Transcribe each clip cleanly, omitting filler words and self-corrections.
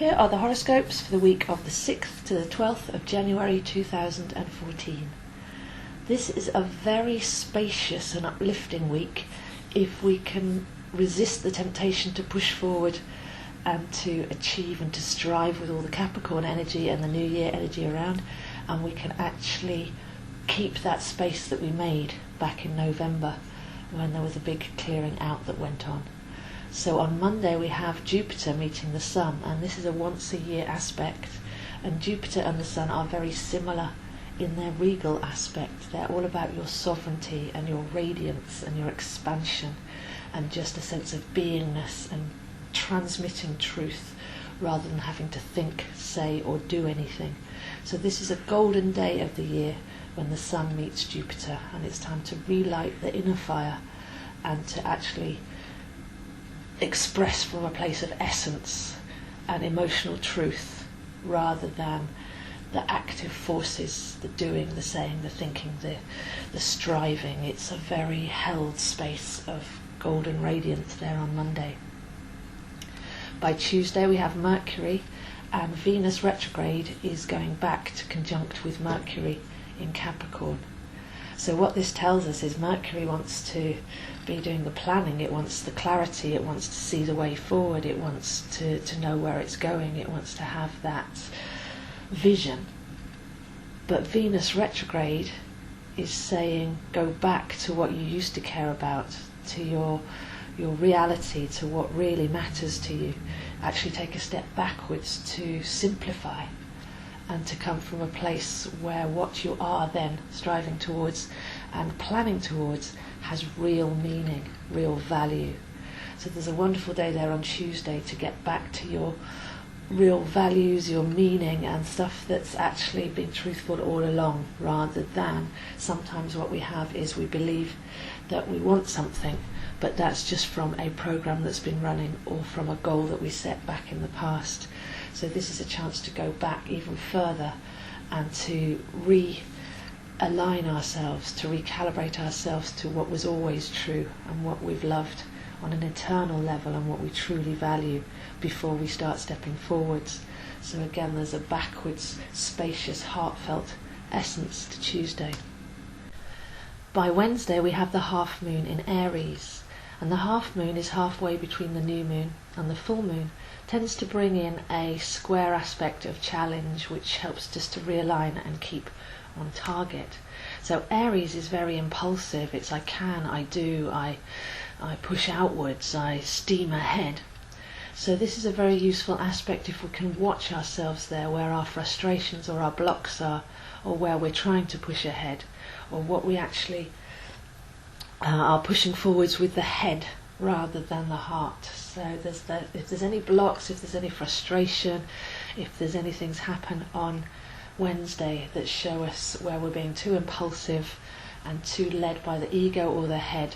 Here are the horoscopes for the week of the 6th to the 12th of January 2014. This is a very spacious and uplifting week if we can resist the temptation to push forward and to achieve and to strive with all the Capricorn energy and the New Year energy around, and we can actually keep that space that we made back in November when there was a big clearing out that went on. So on Monday we have Jupiter meeting the Sun, and this is a once a year aspect, and Jupiter and the Sun are very similar in their regal aspect. They're all about your sovereignty and your radiance and your expansion and just a sense of beingness and transmitting truth rather than having to think, say or do anything. So this is a golden day of the year when the Sun meets Jupiter, and it's time to relight the inner fire and to actually express from a place of essence and emotional truth rather than the active forces, the doing, the saying, the thinking, the striving. It's a very held space of golden radiance there on Monday. By Tuesday we have Mercury, and Venus retrograde is going back to conjunct with Mercury in Capricorn. So what this tells us is Mercury wants to be doing the planning, it wants the clarity, it wants to see the way forward, it wants to know where it's going, it wants to have that vision. But Venus retrograde is saying go back to what you used to care about, to your reality, to what really matters to you. Actually take a step backwards to simplify and to come from a place where what you are then striving towards and planning towards has real meaning, real value. So there's a wonderful day there on Tuesday to get back to your real values, your meaning, and stuff that's actually been truthful all along, rather than sometimes what we have is we believe that we want something, but that's just from a program that's been running or from a goal that we set back in the past. So this is a chance to go back even further and to realign ourselves, to recalibrate ourselves to what was always true and what we've loved on an eternal level and what we truly value before we start stepping forwards. So again, there's a backwards, spacious, heartfelt essence to Tuesday. By Wednesday we have the half moon in Aries, and the half moon is halfway between the new moon and the full moon. Tends to bring in a square aspect of challenge, which helps just to realign and keep on target. So Aries is very impulsive. It's I can, I do, I push outwards, I steam ahead. So this is a very useful aspect if we can watch ourselves there, where our frustrations or our blocks are, or where we're trying to push ahead, or what we actually are pushing forwards with the head rather than the heart. So if there's any blocks, if there's any frustration, if there's any things happen on Wednesday that show us where we're being too impulsive and too led by the ego or the head,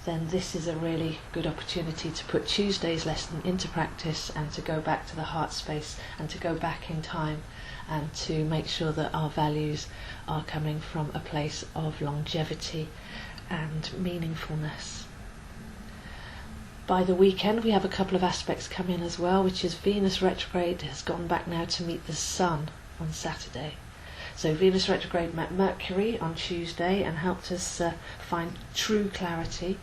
then this is a really good opportunity to put Tuesday's lesson into practice and to go back to the heart space and to go back in time and to make sure that our values are coming from a place of longevity and meaningfulness. By the weekend we have a couple of aspects come in as well, which is Venus retrograde has gone back now to meet the Sun on Saturday. So Venus retrograde met Mercury on Tuesday and helped us find true clarity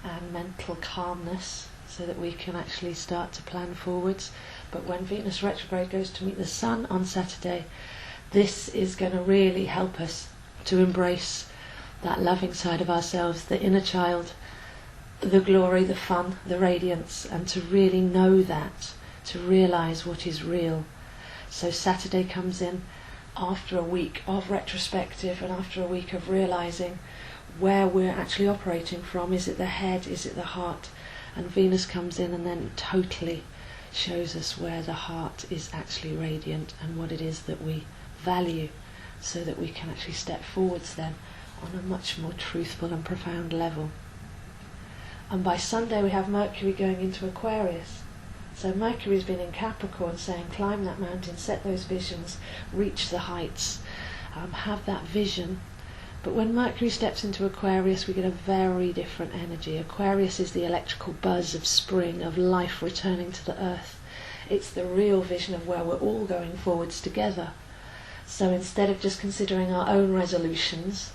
and mental calmness so that we can actually start to plan forwards. But when Venus retrograde goes to meet the Sun on Saturday, this is going to really help us to embrace that loving side of ourselves, the inner child, the glory, the fun, the radiance, and to really know that, to realise what is real. So Saturday comes in after a week of retrospective and after a week of realising where we're actually operating from. Is it the head? Is it the heart? And Venus comes in and then totally shows us where the heart is actually radiant and what it is that we value, so that we can actually step forwards then on a much more truthful and profound level. And by Sunday we have Mercury going into Aquarius. So Mercury's been in Capricorn saying climb that mountain, set those visions, reach the heights, have that vision. But when Mercury steps into Aquarius we get a very different energy. Aquarius is the electrical buzz of spring, of life returning to the earth. It's the real vision of where we're all going forwards together. So instead of just considering our own resolutions,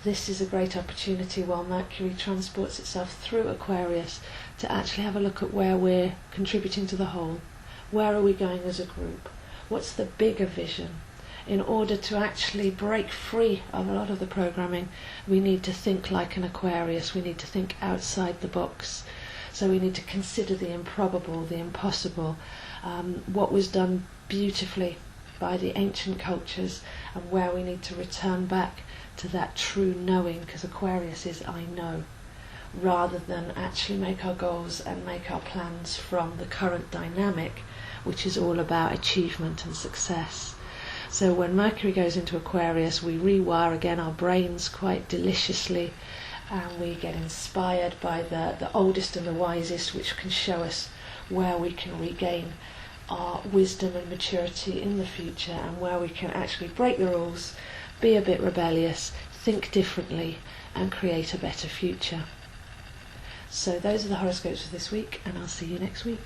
this is a great opportunity while Mercury transports itself through Aquarius to actually have a look at where we're contributing to the whole. Where are we going as a group? What's the bigger vision? In order to actually break free of a lot of the programming, we need to think like an Aquarius. We need to think outside the box. So we need to consider the improbable, the impossible, what was done beautifully by the ancient cultures, and where we need to return back to that true knowing, because Aquarius is I know, rather than actually make our goals and make our plans from the current dynamic, which is all about achievement and success. So when Mercury goes into Aquarius, we rewire again our brains quite deliciously, and we get inspired by the oldest and the wisest, which can show us where we can regain our wisdom and maturity in the future, and where we can actually break the rules, be a bit rebellious, think differently, and create a better future. So those are the horoscopes for this week, and I'll see you next week.